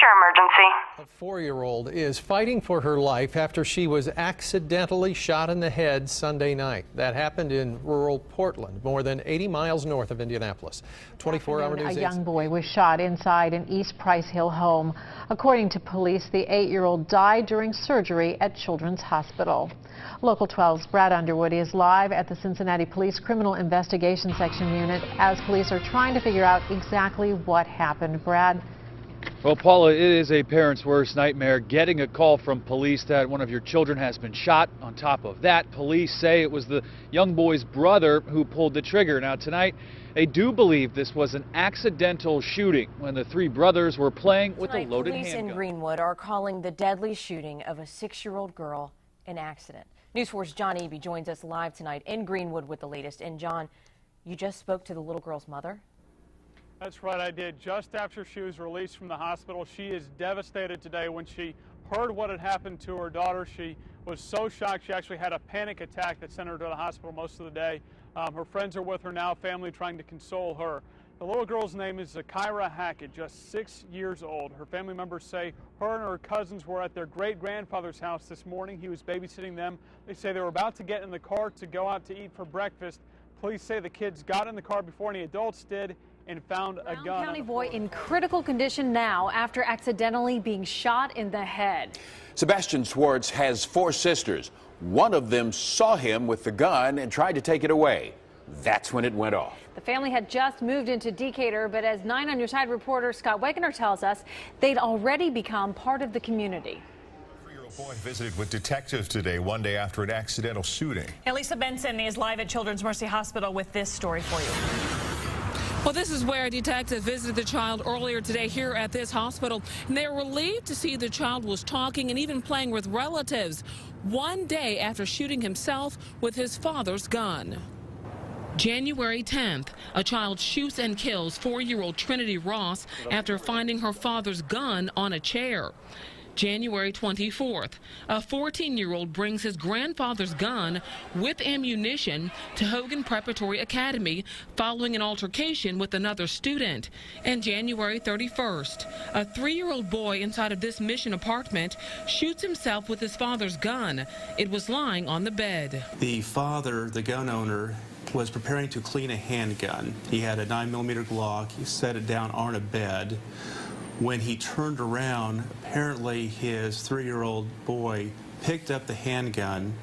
your emergency. A 4-year-old is fighting for her life after she was accidentally shot in the head Sunday night. That happened in rural Portland, more than 80 miles north of Indianapolis. 24-hour news. A young boy was shot inside an East Price Hill home. According to police, the 8-year-old died during surgery at Children's Hospital. Local 12's Brad Underwood is live at the Cincinnati Police Criminal Investigation Section unit as police are trying to figure out exactly what happened. Brad? Well, Paula, it is a parent's worst nightmare getting a call from police that one of your children has been shot. On top of that, police say it was the young boy's brother who pulled the trigger. Now, tonight, they do believe this was an accidental shooting when the three brothers were playing with a loaded handgun. Police in Greenwood are calling the deadly shooting of a 6-year-old girl an accident. News 4's John Eby joins us live tonight in Greenwood with the latest. And John, you just spoke to the little girl's mother? That's right, I did. Just after she was released from the hospital, she is devastated today. When she heard what had happened to her daughter, she was so shocked she actually had a panic attack that sent her to the hospital most of the day. Her friends are with her now, family trying to console her. The little girl's name is Zakira Hackett, just 6 years old. Her family members say her and her cousins were at their great-grandfather's house this morning. He was babysitting them. They say they were about to get in the car to go out to eat for breakfast. Police say the kids got in the car before any adults did and found a gun. Brown County boy in critical condition now after accidentally being shot in the head. Sebastian Schwartz has 4 sisters. One of them saw him with the gun and tried to take it away. That's when it went off. The family had just moved into Decatur, but as 9 on Your Side reporter Scott Wegener tells us, they'd already become part of the community. Boy visited with detectives today, one day after an accidental shooting. Lisa Benson is live at Children's Mercy Hospital with this story for you. Well, this is where a detective visited the child earlier today here at this hospital, and they were relieved to see the child was talking and even playing with relatives one day after shooting himself with his father's gun. January 10th, a child shoots and kills 4-year-old Trinity Ross after finding her father's gun on a chair. January 24th, a 14-year-old brings his grandfather's gun with ammunition to Hogan Preparatory Academy following an altercation with another student. And January 31st, a 3-year-old boy inside of this Mission apartment shoots himself with his father's gun. It was lying on the bed. The father, the gun owner, was preparing to clean a handgun. He had a 9mm Glock. He set it down on a bed. When he turned around, apparently his 3-year-old boy picked up the handgun,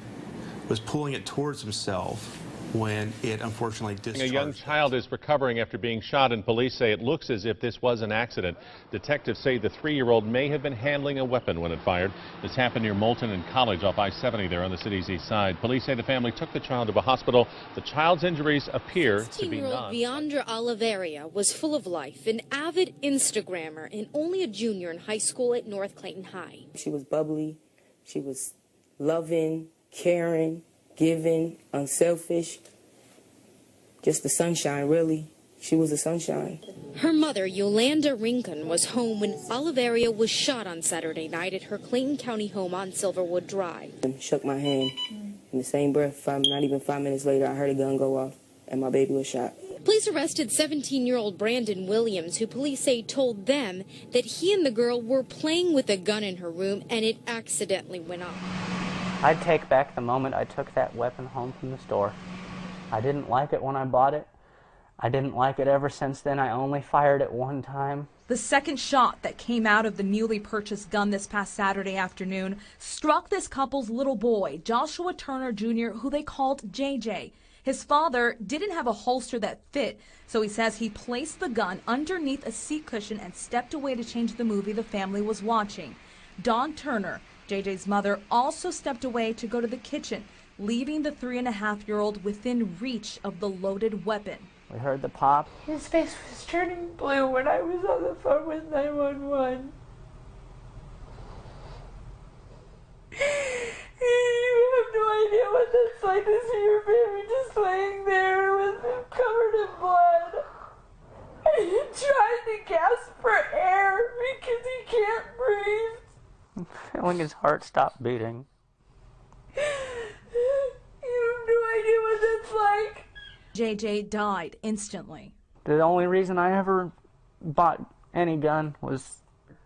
was pulling it towards himself when it unfortunately discharged. A young child is recovering after being shot, and police say it looks as if this was an accident. Detectives say the 3-year-old may have been handling a weapon when it fired. This happened near Moulton and College off I-70 there on the city's east side. Police say the family took the child to a hospital. The child's injuries appear to be non. 16-year-old Viandra Oliveria was full of life, an avid Instagrammer, and only a junior in high school at North Clayton High. She was bubbly. She was loving, caring, giving, unselfish, just the sunshine, really. She was the sunshine. Her mother, Yolanda Rincon, was home when Oliveria was shot on Saturday night at her Clayton County home on Silverwood Drive. Shook my hand. In the same breath, not even 5 minutes later, I heard a gun go off, and my baby was shot. Police arrested 17-year-old Brandon Williams, who police say told them that he and the girl were playing with a gun in her room and it accidentally went off. I'd take back the moment I took that weapon home from the store. I didn't like it when I bought it. I didn't like it ever since then. I only fired it one time. The second shot that came out of the newly purchased gun this past Saturday afternoon struck this couple's little boy, Joshua Turner Jr., who they called JJ. His father didn't have a holster that fit, so he says he placed the gun underneath a seat cushion and stepped away to change the movie the family was watching. Dawn Turner, JJ's mother, also stepped away to go to the kitchen, leaving the 3.5-year-old within reach of the loaded weapon. We heard the pop. His face was turning blue when I was on the phone with 911. You have no idea what that's like to see your baby just laying there with him covered in blood. Trying to gasp for air because he can't breathe. Feeling his heart stop beating. You have no idea what that's like. JJ died instantly. The only reason I ever bought any gun was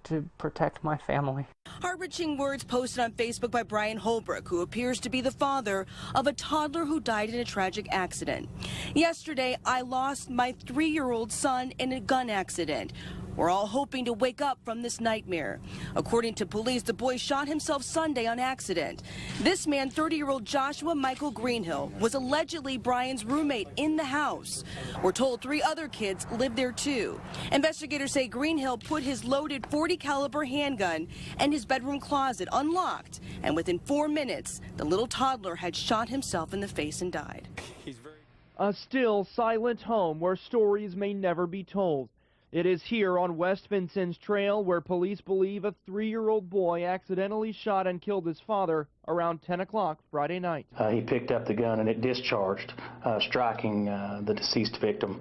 to protect my family. Heart-wrenching words posted on Facebook by Brian Holbrook, who appears to be the father of a toddler who died in a tragic accident. Yesterday, I lost my 3-year-old son in a gun accident. We're all hoping to wake up from this nightmare. According to police, the boy shot himself Sunday on accident. This man, 30-year-old Joshua Michael Greenhill, was allegedly Brian's roommate in the house. We're told 3 other kids lived there too. Investigators say Greenhill put his loaded .40 caliber handgun in his bedroom closet unlocked, and within 4 minutes, the little toddler had shot himself in the face and died. A still, silent home where stories may never be told. It is here on West Vincennes Trail where police believe a 3-year-old boy accidentally shot and killed his father around 10 o'clock Friday night. He picked up the gun and it discharged, striking the deceased victim.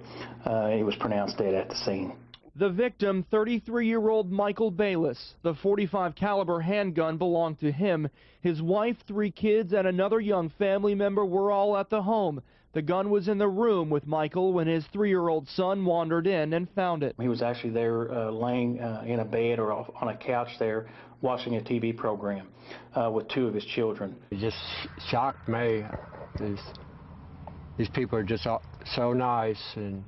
He was pronounced dead at the scene. The victim, 33-year-old Michael Bayless. The .45 caliber handgun belonged to him. His wife, 3 kids, and another young family member were all at the home. The gun was in the room with Michael when his 3-year-old son wandered in and found it. He was actually there laying in a bed or on a couch there watching a TV program with 2 of his children. It just shocked me. These people are just so nice, and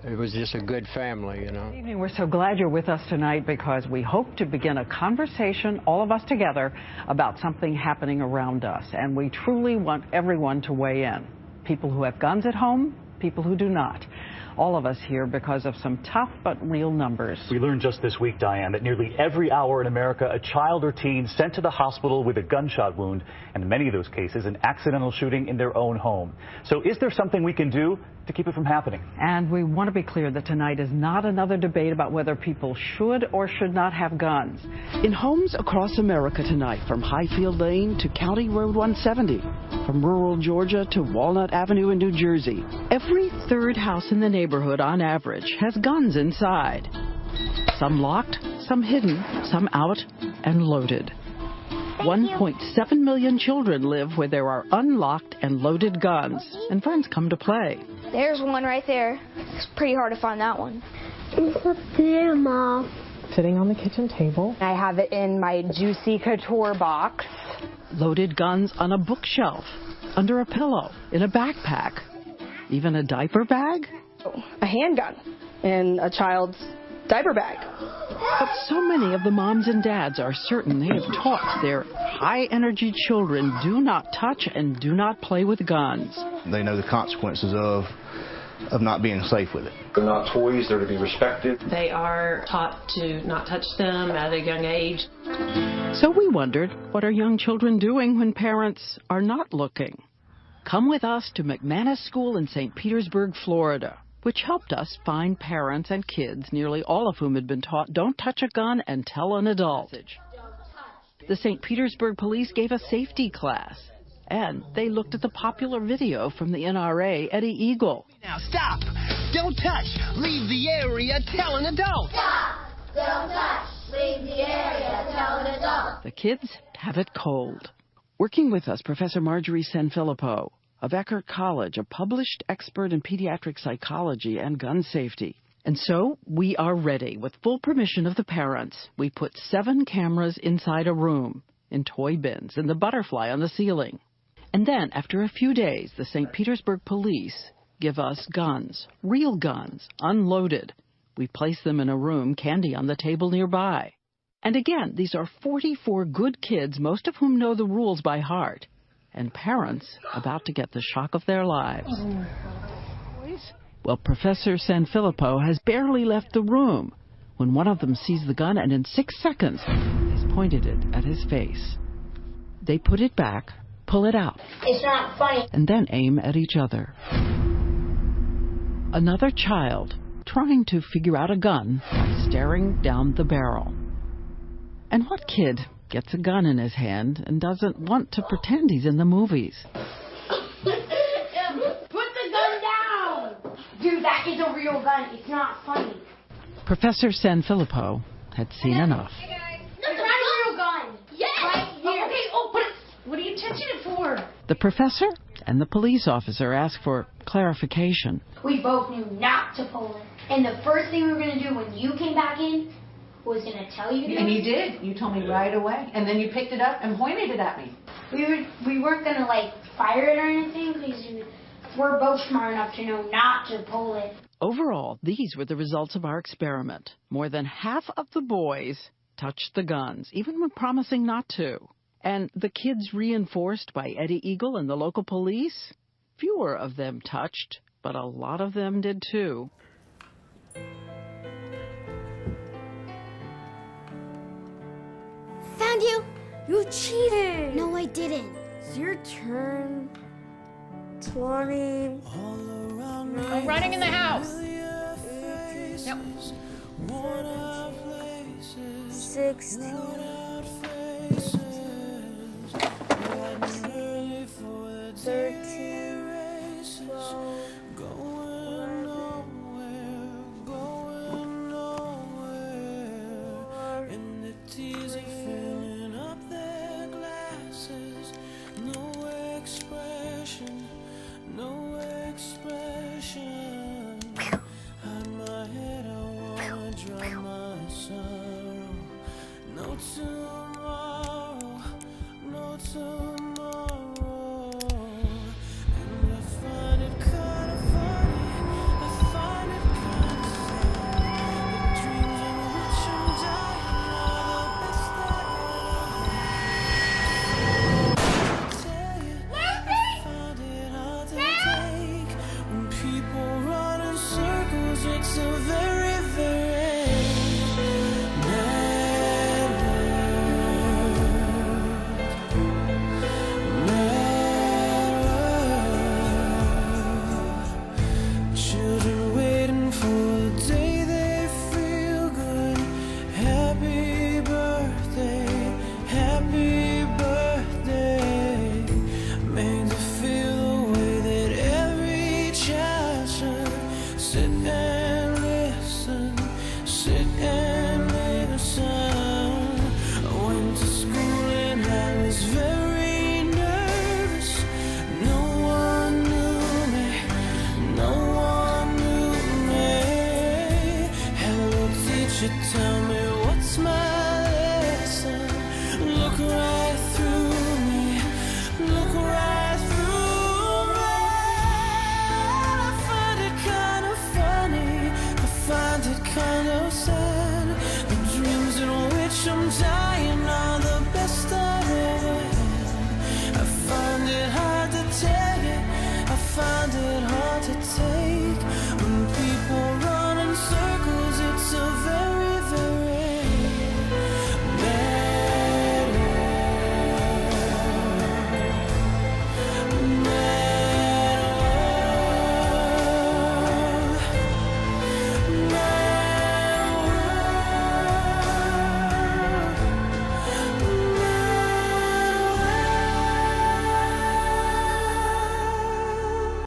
it was just a good family, you know. Good evening. We're so glad you're with us tonight because we hope to begin a conversation, all of us together, about something happening around us. And we truly want everyone to weigh in. People who have guns at home, people who do not. All of us here because of some tough but real numbers. We learned just this week, Diane, that nearly every hour in America, a child or teen sent to the hospital with a gunshot wound, and in many of those cases, an accidental shooting in their own home. So is there something we can do to keep it from happening? And we want to be clear that tonight is not another debate about whether people should or should not have guns. In homes across America tonight, from Highfield Lane to County Road 170, from rural Georgia to Walnut Avenue in New Jersey, every 3rd house in the neighborhood on average has guns inside. Some locked, some hidden, some out and loaded. 1.7 million children live where there are unlocked and loaded guns, and friends come to play. There's one right there. It's pretty hard to find that one. It's up there, Mom. Sitting on the kitchen table. I have it in my Juicy Couture box. Loaded guns on a bookshelf, under a pillow, in a backpack, even a diaper bag. A handgun in a child's diaper bag. But so many of the moms and dads are certain they have taught their high-energy children do not touch and do not play with guns. They know the consequences of not being safe with it. They're not toys, they're to be respected. They are taught to not touch them at a young age. So we wondered, what are young children doing when parents are not looking? Come with us to McManus School in St. Petersburg, Florida, which helped us find parents and kids, nearly all of whom had been taught, don't touch a gun and tell an adult. The St. Petersburg police gave a safety class, and they looked at the popular video from the NRA, Eddie Eagle. Now stop! Don't touch! Leave the area! Tell an adult! Stop! Don't touch! Leave the area! Tell an adult! The kids have it cold. Working with us, Professor Marjorie Sanfilippo of Eckerd College, a published expert in pediatric psychology and gun safety. And so we are ready. With full permission of the parents, we put 7 cameras inside a room, in toy bins, and the butterfly on the ceiling. And then, after a few days, the St. Petersburg police give us guns, real guns, unloaded. We place them in a room, candy on the table nearby. And again, these are 44 good kids, most of whom know the rules by heart, and parents about to get the shock of their lives. Well, Professor Sanfilippo has barely left the room when one of them sees the gun and in 6 seconds has pointed it at his face. They put it back, pull it out. It's not funny. And then aim at each other. Another child trying to figure out a gun by staring down the barrel. And what kid gets a gun in his hand and doesn't want to pretend he's in the movies? Put the gun down! Dude, that is a real gun. It's not funny. Professor Sanfilippo had seen enough. Hey guys. It's not a real gun. Yes! Right here. Okay, but what are you touching it for? The professor and the police officer asked for clarification. We both knew not to pull it. And the first thing we were going to do when you came back in was going to tell you to. And you did. You told me right away. And then you picked it up and pointed it at me. We weren't going to, like, fire it or anything because we're both smart enough to know not to pull it. Overall, these were the results of our experiment. More than half of the boys touched the guns, even when promising not to. And the kids reinforced by Eddie Eagle and the local police, fewer of them touched, but a lot of them did too. Found you! You cheated! No, I didn't. It's your turn. 20. I'm running in the house. Yep. 60. 13. 12. Tell me what's my lesson. Look right through me. Look right through me. I find it kind of funny. I find it kind of sad. The dreams in which I'm dying.